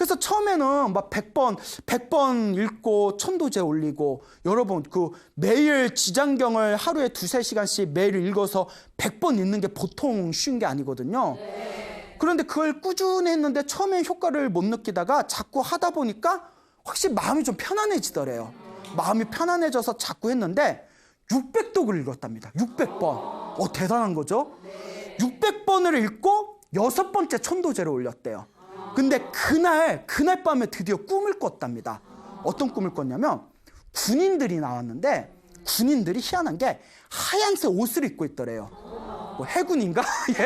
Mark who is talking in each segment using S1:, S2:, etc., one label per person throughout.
S1: 그래서 처음에는 막 100번 읽고 천도제 올리고, 여러분 그 매일 지장경을 하루에 2~3시간씩 매일 읽어서 100번 읽는 게 보통 쉬운 게 아니거든요. 그런데 그걸 꾸준히 했는데 처음엔 효과를 못 느끼다가 자꾸 하다 보니까 확실히 마음이 좀 편안해지더래요. 마음이 편안해져서 자꾸 했는데 600독을 읽었답니다. 600번. 대단한 거죠? 600번을 읽고 6번째 천도제를 올렸대요. 근데 그날 밤에 드디어 꿈을 꿨답니다. 어떤 꿈을 꿨냐면 군인들이 나왔는데, 군인들이 희한한 게 하얀색 옷을 입고 있더래요. 뭐 해군인가? 예?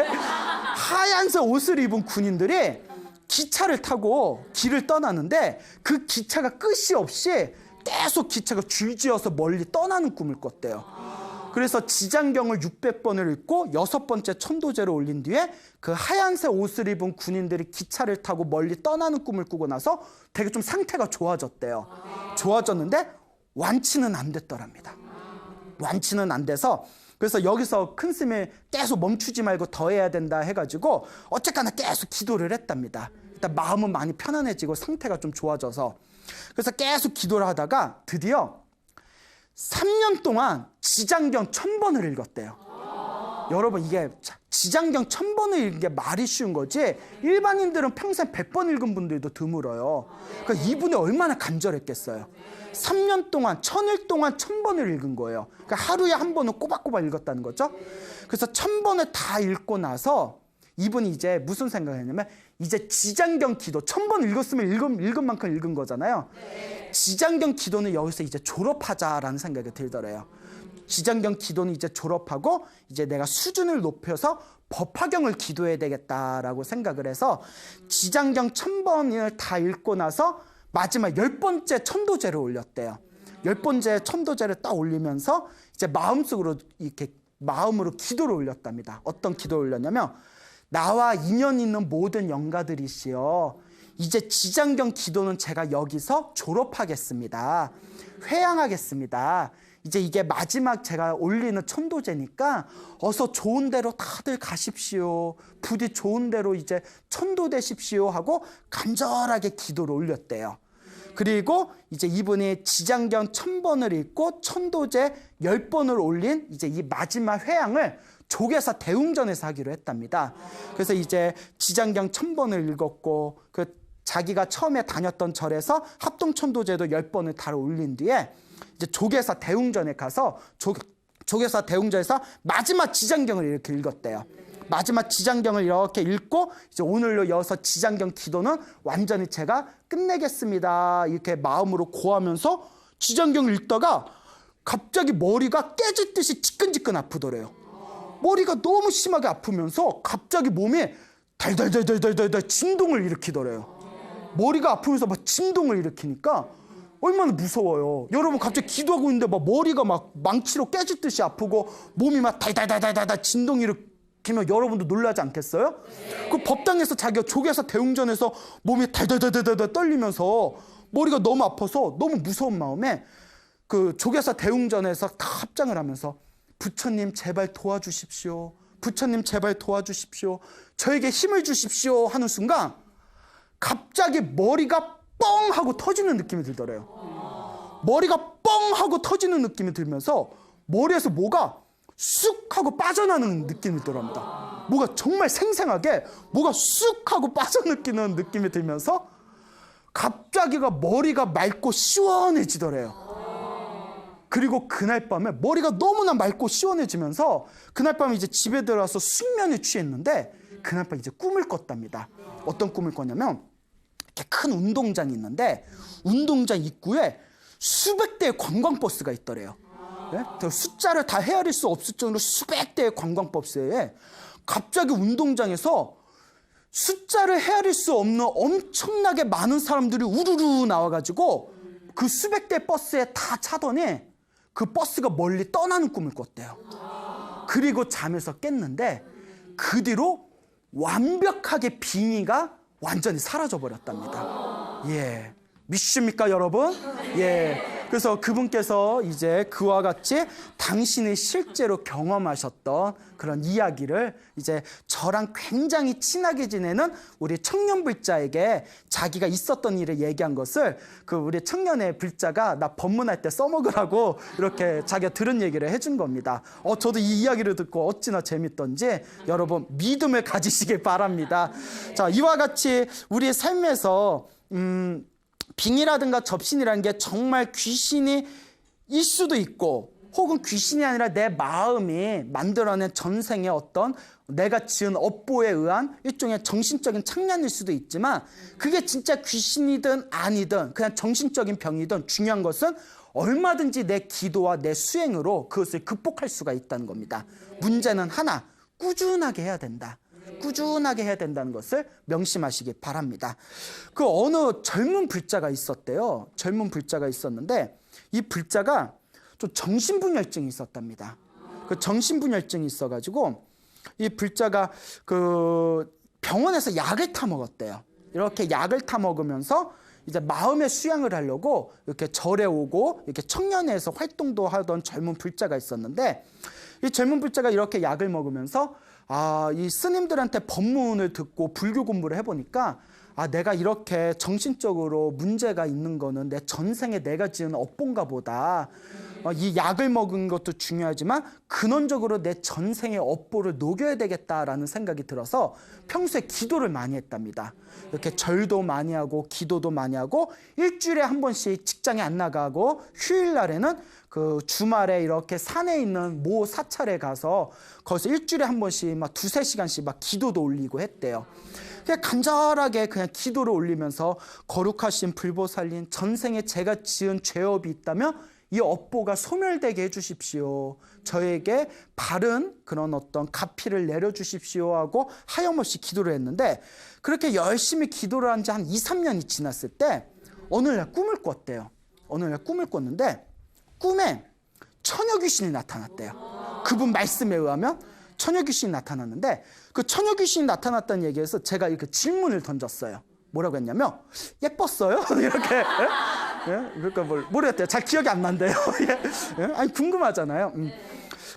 S1: 하얀색 옷을 입은 군인들이 기차를 타고 길을 떠나는데 그 기차가 끝이 없이 계속 기차가 줄지어서 멀리 떠나는 꿈을 꿨대요. 그래서 지장경을 600번을 읽고 6번째 천도제를 올린 뒤에 그 하얀색 옷을 입은 군인들이 기차를 타고 멀리 떠나는 꿈을 꾸고 나서 되게 좀 상태가 좋아졌대요. 좋아졌는데 완치는 안 됐더랍니다. 완치는 안 돼서, 그래서 여기서 큰 스님이 계속 멈추지 말고 더 해야 된다 해가지고 어쨌거나 계속 기도를 했답니다. 일단 마음은 많이 편안해지고 상태가 좀 좋아져서. 그래서 계속 기도를 하다가 드디어 3년 동안 지장경 1000번을 읽었대요. 여러분, 이게 지장경 1000번을 읽는 게 말이 쉬운 거지 일반인들은 평생 100번 읽은 분들도 드물어요. 그러니까 이분이 얼마나 간절했겠어요. 3년 동안, 1000일 동안 1000번을 읽은 거예요. 그러니까 하루에 한 번은 꼬박꼬박 읽었다는 거죠. 그래서 1000번을 다 읽고 나서 이분이 이제 무슨 생각을 했냐면, 이제 지장경 기도 1000번 읽었으면 읽은 만큼 읽은 거잖아요. 지장경 기도는 여기서 이제 졸업하자라는 생각이 들더래요. 지장경 기도는 이제 졸업하고 이제 내가 수준을 높여서 법화경을 기도해야 되겠다라고 생각을 해서 지장경 1000번을 다 읽고 나서 마지막 10번째 천도제를 올렸대요. 10번째 천도제를 딱 올리면서 이제 마음속으로 이렇게 마음으로 기도를 올렸답니다. 어떤 기도를 올렸냐면, 나와 인연 있는 모든 영가들이시여, 이제 지장경 기도는 제가 여기서 졸업하겠습니다. 회양하겠습니다. 이제 이게 마지막 제가 올리는 천도제니까 어서 좋은 데로 다들 가십시오. 부디 좋은 데로 이제 천도되십시오 하고 간절하게 기도를 올렸대요. 그리고 이제 이분이 지장경 1000번을 읽고 천도제 10번을 올린 이제 이 마지막 회양을 조계사 대웅전에서 하기로 했답니다. 그래서 이제 지장경 1000번을 읽었고, 그 자기가 처음에 다녔던 절에서 합동천도제도 10번을 다 올린 뒤에 이제 조계사 대웅전에 가서 조계사 대웅전에서 마지막 지장경을 이렇게 읽었대요. 마지막 지장경을 이렇게 읽고 이제 오늘로 이어서 지장경 기도는 완전히 제가 끝내겠습니다. 이렇게 마음으로 고하면서 지장경을 읽다가 갑자기 머리가 깨질 듯이 지끈지끈 아프더래요. 머리가 너무 심하게 아프면서 갑자기 몸이 달달달달달달 진동을 일으키더래요. 머리가 아프면서 막 진동을 일으키니까 얼마나 무서워요. 여러분, 갑자기 기도하고 있는데 막 머리가 막 망치로 깨질 듯이 아프고 몸이 막 달달달달달 진동 일으키면 여러분도 놀라지 않겠어요? 그 법당에서 자기가 조계사 대웅전에서 몸이 달달달달달 떨리면서 머리가 너무 아파서 너무 무서운 마음에 그 조계사 대웅전에서 다 합장을 하면서, 부처님 제발 도와주십시오. 부처님 제발 도와주십시오. 저에게 힘을 주십시오 하는 순간 갑자기 머리가 뻥 하고 터지는 느낌이 들더래요. 머리가 뻥 하고 터지는 느낌이 들면서 머리에서 뭐가 쑥 하고 빠져나는 느낌이 들더랍니다. 뭐가 정말 생생하게 뭐가 쑥 하고 빠져나는 느낌이 들면서 갑자기가 머리가 맑고 시원해지더래요. 그리고 그날 밤에 머리가 너무나 맑고 시원해지면서 그날 밤에 이제 집에 들어와서 숙면에 취했는데 그날 밤에 이제 꿈을 꿨답니다. 어떤 꿈을 꿨냐면, 이렇게 큰 운동장이 있는데 운동장 입구에 수백 대의 관광버스가 있더래요. 네? 숫자를 다 헤아릴 수 없을 정도로 수백 대의 관광버스에 갑자기 운동장에서 숫자를 헤아릴 수 없는 엄청나게 많은 사람들이 우르르 나와가지고 그 수백 대 버스에 다 차더니 그 버스가 멀리 떠나는 꿈을 꿨대요. 그리고 잠에서 깼는데 그 뒤로 완벽하게 빙의가 완전히 사라져 버렸답니다. 예, 믿습니까 여러분? 예, 그래서 그분께서 이제 그와 같이 당신이 실제로 경험하셨던 그런 이야기를 이제 저랑 굉장히 친하게 지내는 우리 청년 불자에게 자기가 있었던 일을 얘기한 것을 그 우리 청년의 불자가 나 법문할 때 써먹으라고 이렇게 자기가 들은 얘기를 해준 겁니다. 저도 이 이야기를 듣고 어찌나 재밌던지 여러분 믿음을 가지시길 바랍니다. 자, 이와 같이 우리의 삶에서 빙이라든가 접신이라는 게 정말 귀신이 일 수도 있고 혹은 귀신이 아니라 내 마음이 만들어낸 전생의 어떤 내가 지은 업보에 의한 일종의 정신적인 착란일 수도 있지만 그게 진짜 귀신이든 아니든 그냥 정신적인 병이든 중요한 것은 얼마든지 내 기도와 내 수행으로 그것을 극복할 수가 있다는 겁니다. 문제는 하나, 꾸준하게 해야 된다. 꾸준하게 해야 된다는 것을 명심하시기 바랍니다. 그 어느 젊은 불자가 있었대요. 젊은 불자가 있었는데 이 불자가 좀 정신분열증이 있었답니다. 그 정신분열증이 있어가지고 이 불자가 그 병원에서 약을 타 먹었대요. 이렇게 약을 타 먹으면서 이제 마음의 수양을 하려고 이렇게 절에 오고 이렇게 청년회에서 활동도 하던 젊은 불자가 있었는데 이 젊은 불자가 이렇게 약을 먹으면서 이 스님들한테 법문을 듣고 불교 공부를 해보니까 내가 이렇게 정신적으로 문제가 있는 거는 내 전생에 내가 지은 업본가 보다. 이 약을 먹은 것도 중요하지만 근원적으로 내 전생의 업보를 녹여야 되겠다라는 생각이 들어서 평소에 기도를 많이 했답니다. 이렇게 절도 많이 하고 기도도 많이 하고 일주일에 한 번씩 직장에 안 나가고 휴일날에는 그 주말에 이렇게 산에 있는 모 사찰에 가서 거기서 일주일에 한 번씩 막 2-3시간씩 막 기도도 올리고 했대요. 그냥 간절하게 그냥 기도를 올리면서 거룩하신 불보살님 전생에 제가 지은 죄업이 있다면 이 업보가 소멸되게 해주십시오. 저에게 바른 그런 어떤 가피를 내려주십시오 하고 하염없이 기도를 했는데 그렇게 열심히 기도를 한 지 한 2-3년이 지났을 때 어느 날 꿈을 꿨대요. 어느 날 꿈을 꿨는데 꿈에 처녀 귀신이 나타났대요. 그분 말씀에 의하면 처녀 귀신이 나타났는데 그 처녀 귀신이 나타났다는 얘기에서 제가 이렇게 질문을 던졌어요. 뭐라고 했냐면 예뻤어요? 이렇게 예? 그러니까 모르겠대요. 잘 기억이 안 난대요. 예? 아니 궁금하잖아요.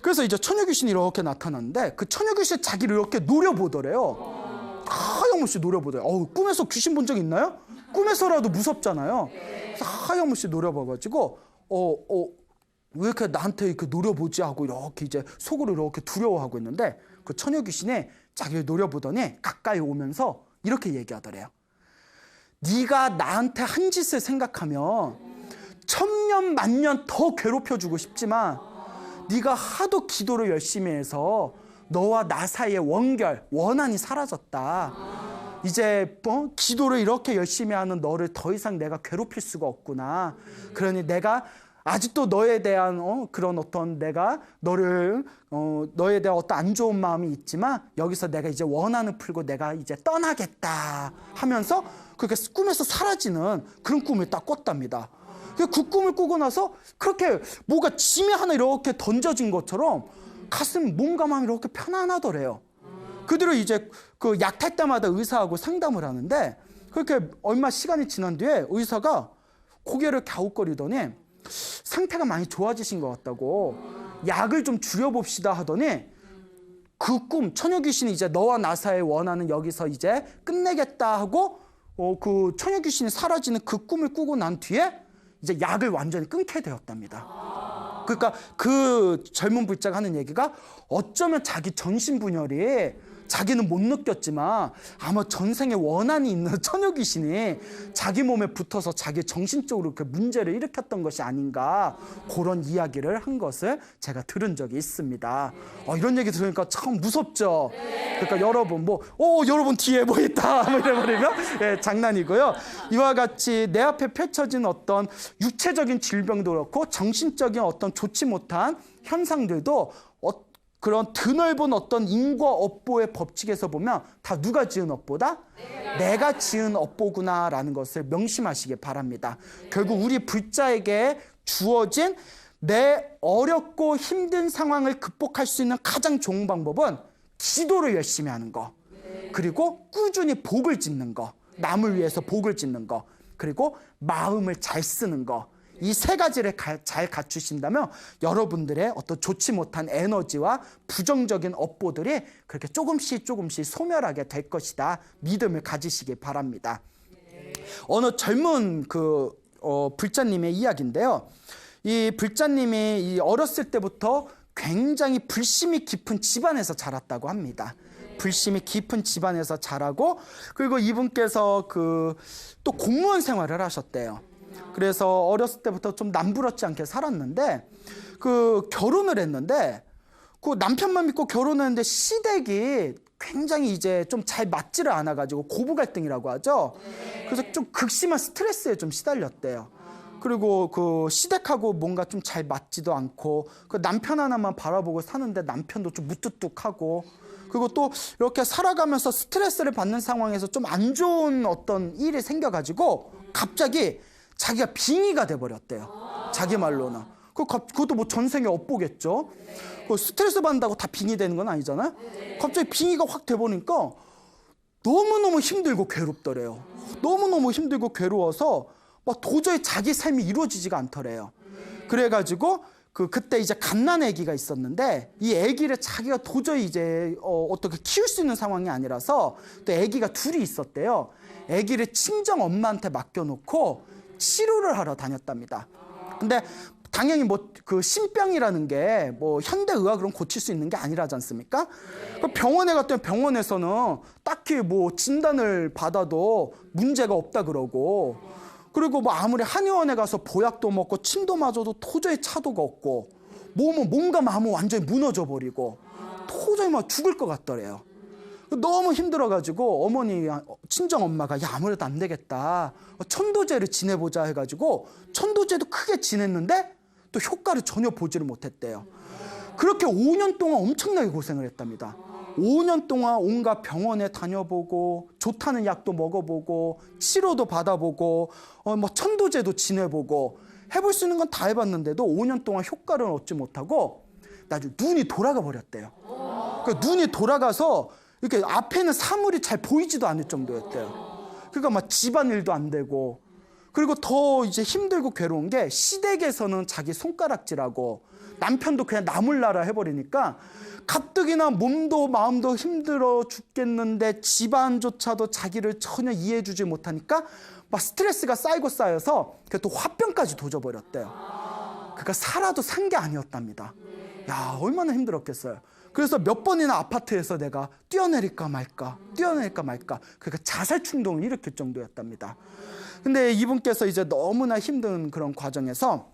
S1: 그래서 이제 처녀 귀신이 이렇게 나타났는데 그 처녀 귀신이 자기를 이렇게 노려보더래요. 하염없이 노려보더래요. 꿈에서 귀신 본 적 있나요? 꿈에서라도 무섭잖아요. 그래서 하염없이 노려봐가지고 왜 이렇게 나한테 이렇게 노려보지 하고 이렇게 이제 속으로 이렇게 두려워하고 있는데 그 처녀 귀신이 자기를 노려보더니 가까이 오면서 이렇게 얘기하더래요. 네가 나한테 한 짓을 생각하면 천년 만년 더 괴롭혀주고 싶지만 네가 하도 기도를 열심히 해서 너와 나 사이의 원한이 사라졌다. 이제 기도를 이렇게 열심히 하는 너를 더 이상 내가 괴롭힐 수가 없구나. 그러니 내가 아직도 너에 대한 그런 어떤 내가 너에 대한 어떤 안 좋은 마음이 있지만 여기서 내가 이제 원한을 풀고 내가 이제 떠나겠다 하면서 그렇게 꿈에서 사라지는 그런 꿈을 딱 꿨답니다. 그 꿈을 꾸고 나서 그렇게 뭐가 짐이 하나 이렇게 던져진 것처럼 가슴, 몸과 마음이 이렇게 편안하더래요. 그 뒤로 이제 그 약 탈 때마다 의사하고 상담을 하는데 그렇게 얼마 시간이 지난 뒤에 의사가 고개를 갸웃거리더니 상태가 많이 좋아지신 것 같다고 약을 좀 줄여봅시다 하더니 그 꿈, 처녀 귀신이 이제 너와 나 사이의 원한은 여기서 이제 끝내겠다 하고 그 처녀 귀신이 사라지는 그 꿈을 꾸고 난 뒤에 이제 약을 완전히 끊게 되었답니다. 그러니까 그 젊은 불자가 하는 얘기가 어쩌면 자기 정신분열이 자기는 못 느꼈지만 아마 전생에 원한이 있는 처녀 귀신이 자기 몸에 붙어서 자기 정신적으로 그 문제를 일으켰던 것이 아닌가 그런 이야기를 한 것을 제가 들은 적이 있습니다. 이런 얘기 들으니까 참 무섭죠. 그러니까 여러분 여러분 뒤에 뭐 있다 이래버리면 장난이고요. 이와 같이 내 앞에 펼쳐진 어떤 육체적인 질병도 그렇고 정신적인 어떤 좋지 못한 현상들도 그런 드넓은 어떤 인과 업보의 법칙에서 보면 다 누가 지은 업보다? 내가 지은 업보구나라는 것을 명심하시기 바랍니다. 결국 우리 불자에게 주어진 내 어렵고 힘든 상황을 극복할 수 있는 가장 좋은 방법은 기도를 열심히 하는 거, 그리고 꾸준히 복을 짓는 거, 남을 위해서 복을 짓는 거, 그리고 마음을 잘 쓰는 거, 이 세 가지를 잘 갖추신다면 여러분들의 어떤 좋지 못한 에너지와 부정적인 업보들이 그렇게 조금씩 소멸하게 될 것이다. 믿음을 가지시기 바랍니다. 어느 젊은 불자님의 이야기인데요. 이 불자님이 이 어렸을 때부터 굉장히 불심이 깊은 집안에서 자랐다고 합니다. 불심이 깊은 집안에서 자라고, 그리고 이분께서 또 공무원 생활을 하셨대요. 그래서 어렸을 때부터 좀 남부럽지 않게 살았는데 결혼을 했는데 남편만 믿고 결혼했는데 시댁이 굉장히 이제 좀 잘 맞지를 않아가지고 고부 갈등이라고 하죠. 그래서 좀 극심한 스트레스에 좀 시달렸대요. 그리고 시댁하고 뭔가 좀 잘 맞지도 않고 남편 하나만 바라보고 사는데 남편도 좀 무뚝뚝하고, 그리고 또 이렇게 살아가면서 스트레스를 받는 상황에서 좀 안 좋은 어떤 일이 생겨가지고 갑자기 자기가 빙의가 돼버렸대요. 자기 말로는. 그것도 뭐 전생에 업보겠죠. 스트레스 받는다고 다 빙의 되는 건 아니잖아요. 갑자기 빙의가 확 돼버리니까 너무너무 힘들고 괴롭더래요. 너무너무 힘들고 괴로워서 막 도저히 자기 삶이 이루어지지가 않더래요. 그래가지고 그때 이제 갓난 아기가 있었는데 이 아기를 자기가 도저히 이제 어떻게 키울 수 있는 상황이 아니라서 또 아기가 둘이 있었대요. 아기를 친정 엄마한테 맡겨놓고 치료를 하러 다녔답니다. 근데 당연히 신병이라는 게 현대 의학으로는 고칠 수 있는 게 아니라지 않습니까? 병원에 갔더니 병원에서는 딱히 진단을 받아도 문제가 없다 그러고, 그리고 아무리 한의원에 가서 보약도 먹고 침도 맞아도 도저히 차도가 없고, 몸과 마음은 완전히 무너져 버리고 도저히 죽을 것 같더래요. 너무 힘들어가지고 친정 엄마가 아무래도 안 되겠다, 천도제를 지내보자 해가지고 천도제도 크게 지냈는데 또 효과를 전혀 보지를 못했대요. 그렇게 5년 동안 엄청나게 고생을 했답니다. 5년 동안 온갖 병원에 다녀보고 좋다는 약도 먹어보고 치료도 받아보고 천도제도 지내보고 해볼 수 있는 건 다 해봤는데도 5년 동안 효과를 얻지 못하고 나중에 눈이 돌아가 버렸대요. 눈이 돌아가서 이렇게 앞에는 사물이 잘 보이지도 않을 정도였대요. 그러니까 집안일도 안 되고, 그리고 더 이제 힘들고 괴로운 게 시댁에서는 자기 손가락질하고 남편도 그냥 나몰라라 해버리니까 가뜩이나 몸도 마음도 힘들어 죽겠는데 집안조차도 자기를 전혀 이해해주지 못하니까 스트레스가 쌓이고 쌓여서 또 화병까지 도져버렸대요. 그러니까 살아도 산 게 아니었답니다. 야, 얼마나 힘들었겠어요. 그래서 몇 번이나 아파트에서 내가 뛰어내릴까 말까 그러니까 자살 충동을 일으킬 정도였답니다. 근데 이분께서 이제 너무나 힘든 그런 과정에서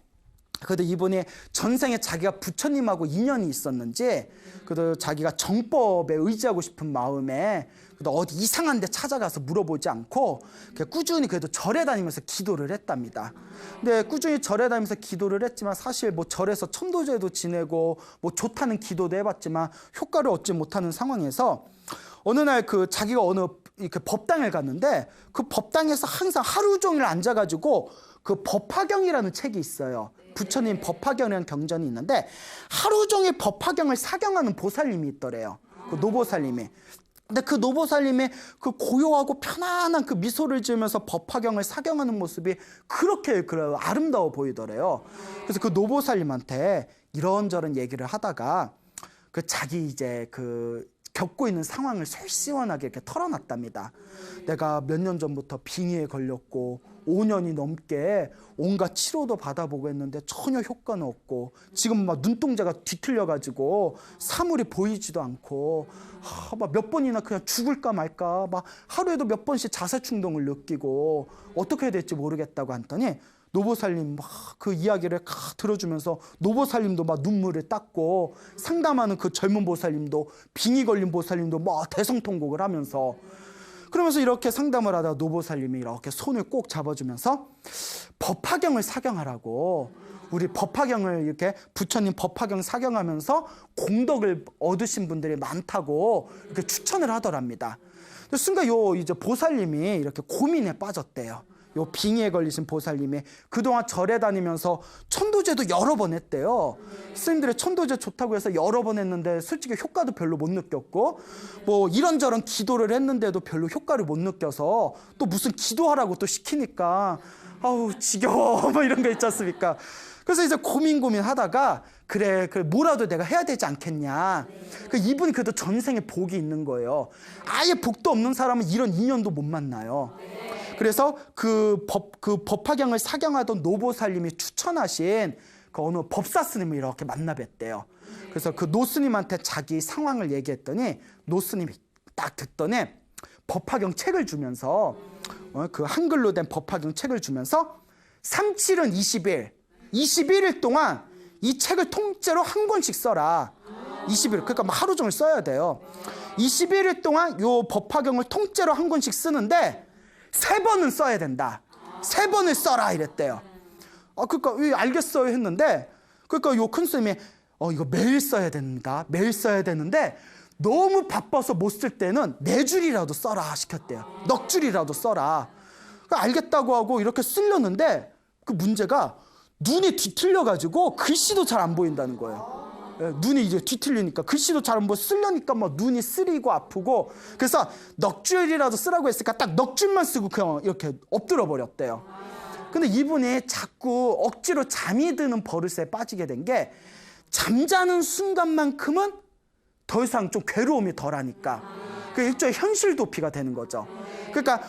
S1: 그래도 이분이 전생에 자기가 부처님하고 인연이 있었는지 그래도 자기가 정법에 의지하고 싶은 마음에 그래도 어디 이상한 데 찾아가서 물어보지 않고 꾸준히 그래도 절에 다니면서 기도를 했답니다. 근데 꾸준히 절에 다니면서 기도를 했지만 사실 절에서 천도제도 지내고 좋다는 기도도 해봤지만 효과를 얻지 못하는 상황에서 어느 날 자기가 어느 이렇게 법당을 갔는데 그 법당에서 항상 하루 종일 앉아가지고 법화경이라는 책이 있어요. 부처님 법화경이라는 경전이 있는데 하루 종일 법화경을 사경하는 보살님이 있더래요. 노보살님이. 근데 노보살님의 고요하고 편안한 미소를 지으면서 법화경을 사경하는 모습이 그렇게 아름다워 보이더래요. 그래서 노보살님한테 이런저런 얘기를 하다가 자기 이제 겪고 있는 상황을 솔시원하게 이렇게 털어놨답니다. 내가 몇 년 전부터 빙의에 걸렸고 5년이 넘게 온갖 치료도 받아보고 했는데 전혀 효과는 없고 지금 눈동자가 뒤틀려가지고 사물이 보이지도 않고 몇 번이나 그냥 죽을까 말까 하루에도 몇 번씩 자살 충동을 느끼고 어떻게 해야 될지 모르겠다고 했더니 노보살님 그 이야기를 들어주면서 노보살님도 눈물을 닦고 상담하는 젊은 보살님도 빙의 걸린 보살님도 대성통곡을 하면서 그러면서 이렇게 상담을 하다가 노보살님이 이렇게 손을 꼭 잡아주면서 법화경을 사경하라고 우리 법화경을 이렇게 부처님 법화경 사경하면서 공덕을 얻으신 분들이 많다고 이렇게 추천을 하더랍니다. 순간 이제 보살님이 이렇게 고민에 빠졌대요. 요 빙의에 걸리신 보살님이 그동안 절에 다니면서 천도제도 여러 번 했대요. 스님들이 천도제 좋다고 해서 여러 번 했는데 솔직히 효과도 별로 못 느꼈고, 뭐 이런저런 기도를 했는데도 별로 효과를 못 느껴서 또 무슨 기도하라고 또 시키니까 아우 지겨워 뭐 이런 거 있지 않습니까? 그래서 이제 고민하다가 그래 뭐라도 내가 해야 되지 않겠냐. 이분이 그래도 전생에 복이 있는 거예요. 아예 복도 없는 사람은 이런 인연도 못 만나요. 그래서 그 법화경을 사경하던 노보살님이 추천하신 그 어느 법사 스님을 이렇게 만나 뵀대요. 그래서 그 노스님한테 자기 상황을 얘기했더니 노스님이 딱 듣더니 법화경 책을 주면서 그 한글로 된 법화경 책을 주면서 37은 21일 동안 이 책을 통째로 한 권씩 써라. 20일, 그러니까 하루 종일 써야 돼요. 21일 동안 요 법화경을 통째로 한 권씩 쓰는데 3번은 써야 된다. 3번을 써라 이랬대요. 그러니까 알겠어요 했는데, 그러니까 요 큰 스님이 이거 매일 써야 됩니다. 매일 써야 되는데 너무 바빠서 못 쓸 때는 4줄이라도 써라 시켰대요. 넉 줄이라도 써라. 그러니까 알겠다고 하고 이렇게 쓰려는데 그 문제가 눈이 뒤틀려가지고 글씨도 잘 안 보인다는 거예요. 눈이 이제 뒤틀리니까 글씨도 잘 안 보여. 쓰려니까 막 눈이 쓰리고 아프고, 그래서 넉 줄이라도 쓰라고 했으니까 딱 넉 줄만 쓰고 그냥 이렇게 엎드려 버렸대요. 근데 이분이 자꾸 억지로 잠이 드는 버릇에 빠지게 된 게, 잠자는 순간만큼은 더 이상 좀 괴로움이 덜하니까 그 일종의 현실 도피가 되는 거죠. 그러니까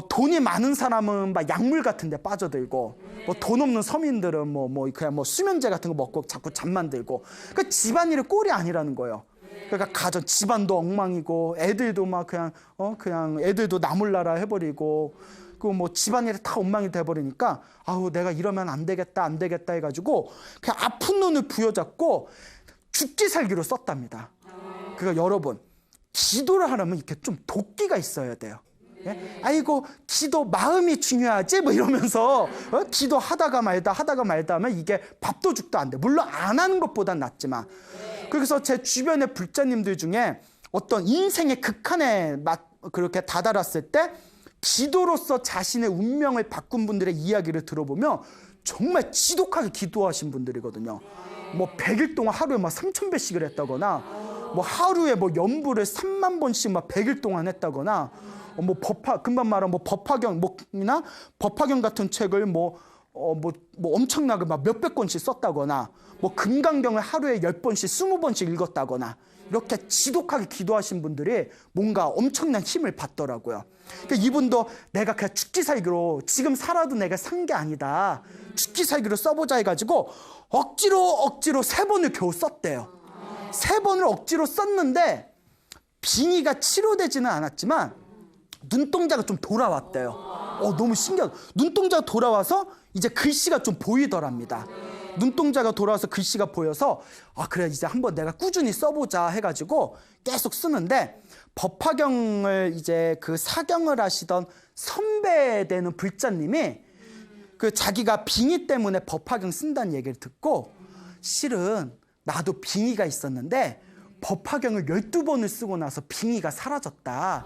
S1: 돈이 많은 사람은 막 약물 같은 데 빠져들고, 뭐 돈 없는 서민들은 그냥 수면제 같은 거 먹고 자꾸 잠만 들고, 그 집안일이 꼴이 아니라는 거예요. 그러니까 집안도 엉망이고 애들도 막 그냥 애들도 나몰라라 해버리고, 그 집안일이 다 엉망이 돼버리니까 아우 내가 이러면 안 되겠다 해가지고 그냥 아픈 눈을 부여잡고 죽기 살기로 썼답니다. 그러니까 여러분, 기도를 하려면 이렇게 좀 도끼가 있어야 돼요. 예? 아이고 기도 마음이 중요하지 뭐 이러면서 기도하다가 말다 하면 이게 밥도 죽도 안 돼. 물론 안 하는 것보단 낫지만. 그래서 제 주변의 불자님들 중에 어떤 인생의 극한에 그렇게 다다랐을 때 기도로서 자신의 운명을 바꾼 분들의 이야기를 들어보면 정말 지독하게 기도하신 분들이거든요. 100일 동안 하루에 3,000배씩을 했다거나, 하루에 연불을 3만 번씩 100일 동안 했다거나, 금방 말한 법화경이나 법화경 같은 책을 엄청나게 몇백 권씩 썼다거나, 금강경을 하루에 10번씩 20번씩 읽었다거나, 이렇게 지독하게 기도하신 분들이 뭔가 엄청난 힘을 받더라고요. 그러니까 이분도 내가 그냥 죽기 살기로, 지금 살아도 내가 산 게 아니다, 죽기 살기로 써보자 해가지고 억지로 3번을 겨우 썼대요. 3번을 억지로 썼는데 빙의가 치료되지는 않았지만 눈동자가 좀 돌아왔대요. 너무 신기하다. 눈동자가 돌아와서 이제 글씨가 좀 보이더랍니다. 눈동자가 돌아와서 글씨가 보여서 그래 이제 한번 내가 꾸준히 써보자 해가지고 계속 쓰는데, 법화경을 이제 그 사경을 하시던 선배 되는 불자님이 그 자기가 빙의 때문에 법화경 쓴다는 얘기를 듣고, 실은 나도 빙의가 있었는데 법화경을 12번을 쓰고 나서 빙의가 사라졌다.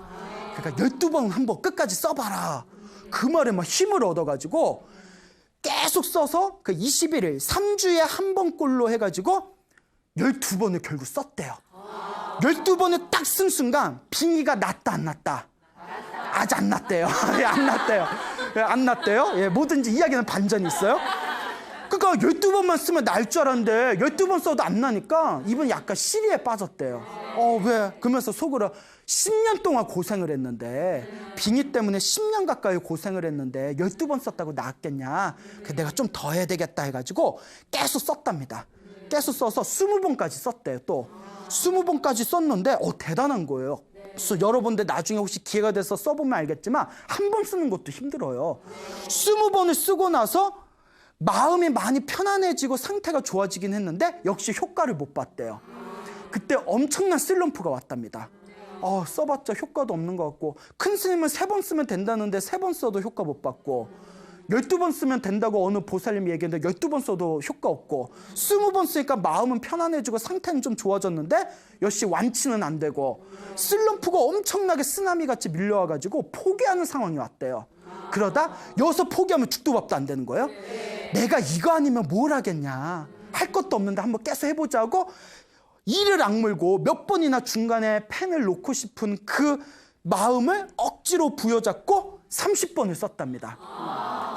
S1: 그러니까 12번 한번 끝까지 써봐라. 그 말에 막 힘을 얻어가지고 계속 써서 그 21일 3주에 한 번꼴로 해가지고 12번을 결국 썼대요. 12번을 딱 쓴 순간 빙의가 났다 안 났다? 아직 안 났대요. 안 났대요. 뭐든지 이야기는 반전이 있어요. 그러니까 12번만 쓰면 날 줄 알았는데 12번 써도 안 나니까 이분 약간 시리에 빠졌대요. 왜? 그러면서 속으로 10년 동안 고생을 했는데, 빙의 때문에 10년 가까이 고생을 했는데 12번 썼다고 나았겠냐. 내가 좀 더 해야 되겠다 해가지고 계속 썼답니다. 계속 써서 20번까지 썼대요. 또 20번까지 썼는데 대단한 거예요. 그래서 여러분들 나중에 혹시 기회가 돼서 써보면 알겠지만 한 번 쓰는 것도 힘들어요. 20번을 쓰고 나서 마음이 많이 편안해지고 상태가 좋아지긴 했는데 역시 효과를 못 봤대요. 그때 엄청난 슬럼프가 왔답니다. 써봤자 효과도 없는 것 같고, 큰 스님은 3번 쓰면 된다는데 3번 써도 효과 못 받고, 12번 쓰면 된다고 어느 보살님이 얘기했는데 12번 써도 효과 없고, 20번 쓰니까 마음은 편안해지고 상태는 좀 좋아졌는데 역시 완치는 안 되고, 슬럼프가 엄청나게 쓰나미같이 밀려와가지고 포기하는 상황이 왔대요. 그러다 여기서 포기하면 죽도 밥도 안 되는 거예요. 내가 이거 아니면 뭘 하겠냐. 할 것도 없는데 한번 깨서 해보자고 이를 악물고 몇 번이나 중간에 펜을 놓고 싶은 그 마음을 억지로 부여잡고 30번을 썼답니다.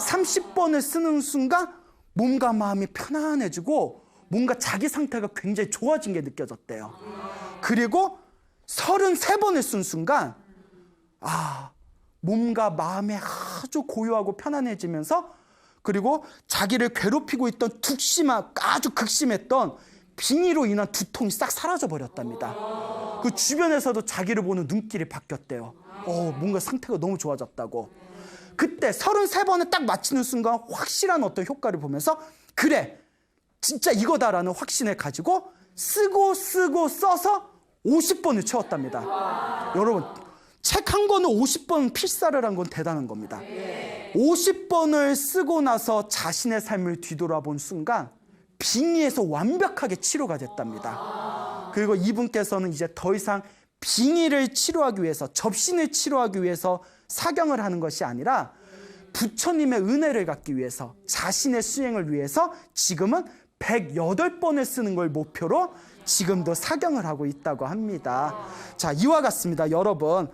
S1: 30번을 쓰는 순간 몸과 마음이 편안해지고 뭔가 자기 상태가 굉장히 좋아진 게 느껴졌대요. 그리고 33번을 쓴 순간 몸과 마음이 아주 고요하고 편안해지면서 그리고 자기를 괴롭히고 있던 아주 극심했던 빙의로 인한 두통이 싹 사라져 버렸답니다. 그 주변에서도 자기를 보는 눈길이 바뀌었대요. 뭔가 상태가 너무 좋아졌다고. 그때 33번을 딱 마치는 순간 확실한 어떤 효과를 보면서 그래 진짜 이거다라는 확신을 가지고 쓰고 써서 50번을 채웠답니다. 여러분 책 한 권을 50번 필사를 한 건 대단한 겁니다. 50번을 쓰고 나서 자신의 삶을 뒤돌아본 순간 빙의에서 완벽하게 치료가 됐답니다. 그리고 이분께서는 이제 더 이상 빙의를 치료하기 위해서 접신을 치료하기 위해서 사경을 하는 것이 아니라 부처님의 은혜를 갖기 위해서 자신의 수행을 위해서 지금은 108번을 쓰는 걸 목표로 지금도 사경을 하고 있다고 합니다. 자, 이와 같습니다. 여러분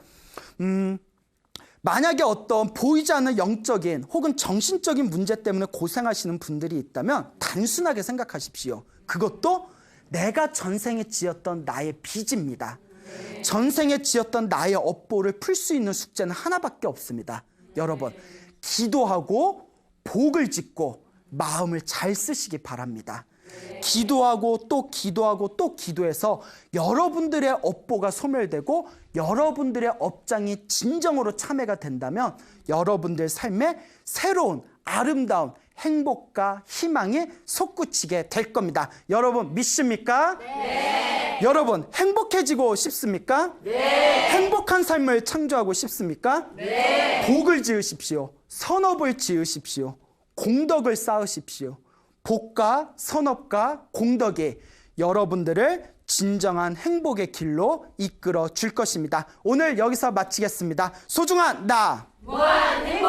S1: 만약에 어떤 보이지 않는 영적인 혹은 정신적인 문제 때문에 고생하시는 분들이 있다면 단순하게 생각하십시오. 그것도 내가 전생에 지었던 나의 빚입니다. 전생에 지었던 나의 업보를 풀 수 있는 숙제는 하나밖에 없습니다. 여러분 기도하고 복을 짓고 마음을 잘 쓰시기 바랍니다. 기도하고 또 기도하고 또 기도해서 여러분들의 업보가 소멸되고 여러분들의 업장이 진정으로 참회가 된다면 여러분들 삶에 새로운 아름다운 행복과 희망이 솟구치게 될 겁니다. 여러분 믿습니까?
S2: 네.
S1: 여러분 행복해지고 싶습니까?
S2: 네.
S1: 행복한 삶을 창조하고 싶습니까?
S2: 네.
S1: 복을 지으십시오. 선업을 지으십시오. 공덕을 쌓으십시오. 복과 선업과 공덕이 여러분들을 진정한 행복의 길로 이끌어 줄 것입니다. 오늘 여기서 마치겠습니다. 소중한 나
S2: 무한 행복.